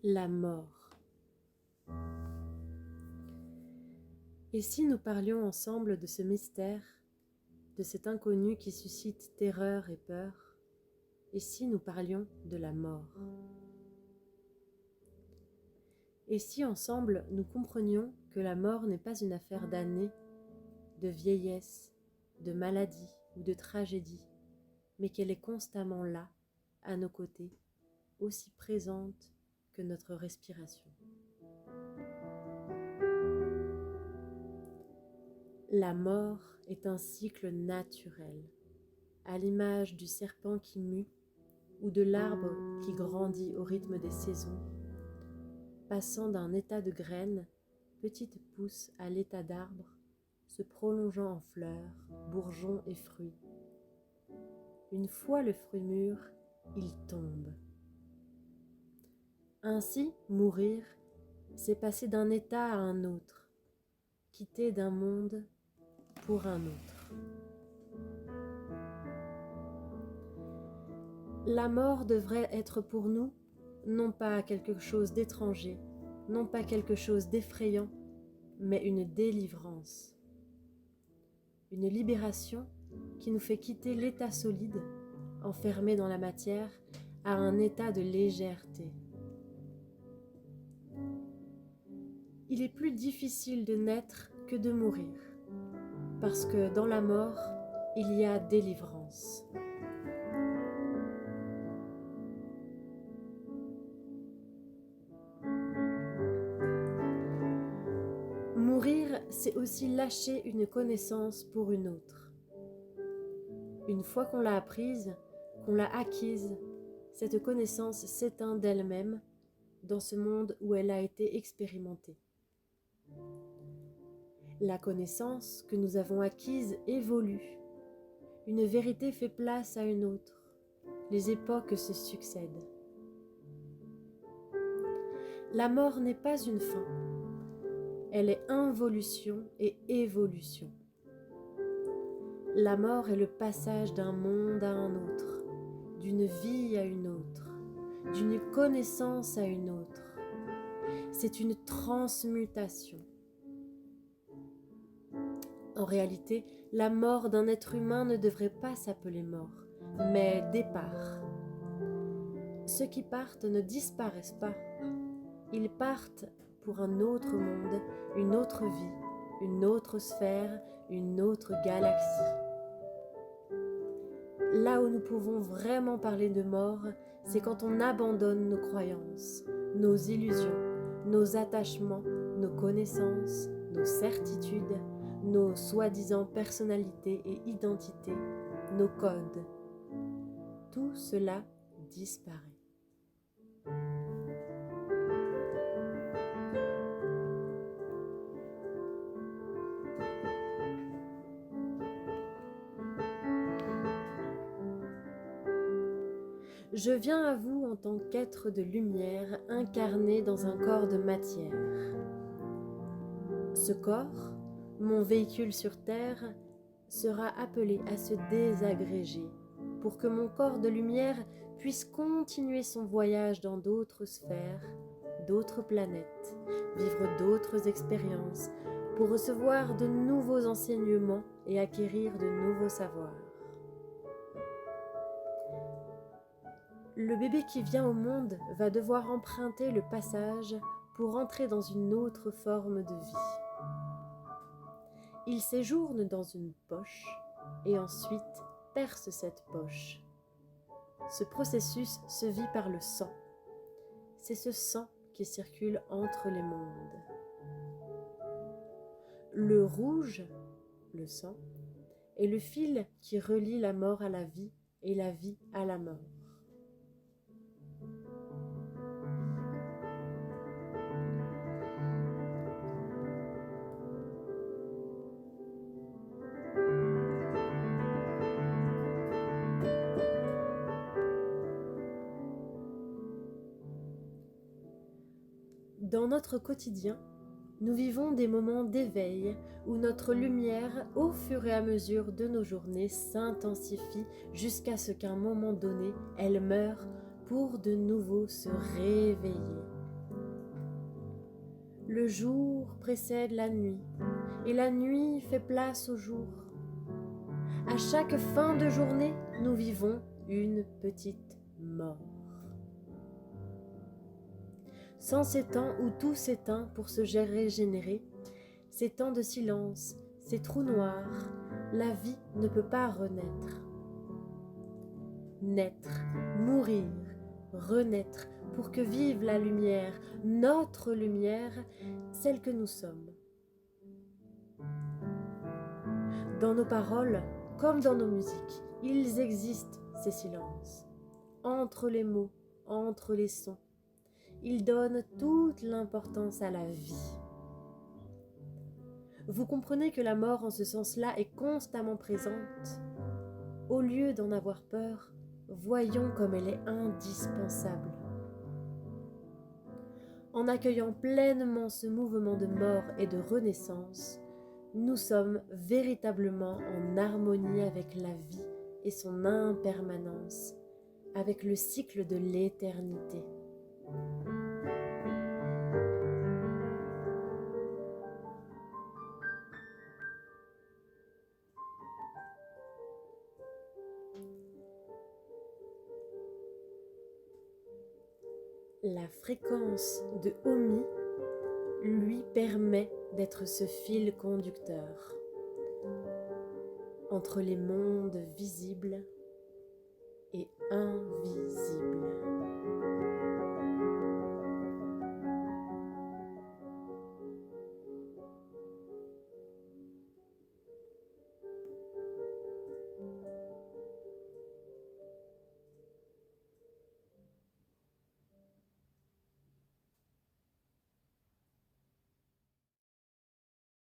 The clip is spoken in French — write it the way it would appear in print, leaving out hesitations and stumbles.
La mort. Et si nous parlions ensemble de ce mystère, de cet inconnu qui suscite terreur et peur, et si nous parlions de la mort? Et si ensemble nous comprenions que la mort n'est pas une affaire d'années, de vieillesse, de maladie ou de tragédie, mais qu'elle est constamment là, à nos côtés, aussi présente que notre respiration. La mort est un cycle naturel, à l'image du serpent qui mue ou de l'arbre qui grandit au rythme des saisons, passant d'un état de graine, petite pousse à l'état d'arbre, se prolongeant en fleurs, bourgeons et fruits. Une fois le fruit mûr, il tombe. Ainsi, mourir, c'est passer d'un état à un autre, quitter d'un monde pour un autre. La mort devrait être pour nous non pas quelque chose d'étranger, non pas quelque chose d'effrayant, mais une délivrance, une libération qui nous fait quitter l'état solide, enfermé dans la matière, à un état de légèreté. Il est plus difficile de naître que de mourir, parce que dans la mort, il y a délivrance. Mourir, c'est aussi lâcher une connaissance pour une autre. Une fois qu'on l'a apprise, qu'on l'a acquise, cette connaissance s'éteint d'elle-même dans ce monde où elle a été expérimentée. La connaissance que nous avons acquise évolue. Une vérité fait place à une autre. Les époques se succèdent. La mort n'est pas une fin. Elle est involution et évolution. La mort est le passage d'un monde à un autre, d'une vie à une autre, d'une connaissance à une autre. C'est une transmutation. En réalité, la mort d'un être humain ne devrait pas s'appeler mort, mais départ. Ceux qui partent ne disparaissent pas. Ils partent pour un autre monde, une autre vie, une autre sphère, une autre galaxie. Là où nous pouvons vraiment parler de mort, c'est quand on abandonne nos croyances, nos illusions, nos attachements, nos connaissances, nos certitudes, nos soi-disant personnalités et identités, nos codes. Tout cela disparaît. Je viens à vous en tant qu'être de lumière incarné dans un corps de matière. Ce corps, mon véhicule sur terre, sera appelé à se désagréger pour que mon corps de lumière puisse continuer son voyage dans d'autres sphères, d'autres planètes, vivre d'autres expériences pour recevoir de nouveaux enseignements et acquérir de nouveaux savoirs. Le bébé qui vient au monde va devoir emprunter le passage pour entrer dans une autre forme de vie. Il séjourne dans une poche et ensuite perce cette poche. Ce processus se vit par le sang. C'est ce sang qui circule entre les mondes. Le rouge, le sang, est le fil qui relie la mort à la vie et la vie à la mort. Dans notre quotidien, nous vivons des moments d'éveil où notre lumière, au fur et à mesure de nos journées, s'intensifie jusqu'à ce qu'à un moment donné, elle meure pour de nouveau se réveiller. Le jour précède la nuit, et la nuit fait place au jour. À chaque fin de journée, nous vivons une petite mort. Sans ces temps où tout s'éteint pour se régénérer, ces temps de silence, ces trous noirs, la vie ne peut pas renaître. Naître, mourir, renaître, pour que vive la lumière, notre lumière, celle que nous sommes. Dans nos paroles, comme dans nos musiques, ils existent, ces silences. Entre les mots, entre les sons, ils donnent toute l'importance à la vie. Vous comprenez que la mort en ce sens-là est constamment présente. Au lieu d'en avoir peur, voyons comme elle est indispensable. En accueillant pleinement ce mouvement de mort et de renaissance, nous sommes véritablement en harmonie avec la vie et son impermanence, avec le cycle de l'éternité. La fréquence de Omi lui permet d'être ce fil conducteur entre les mondes visibles et invisibles.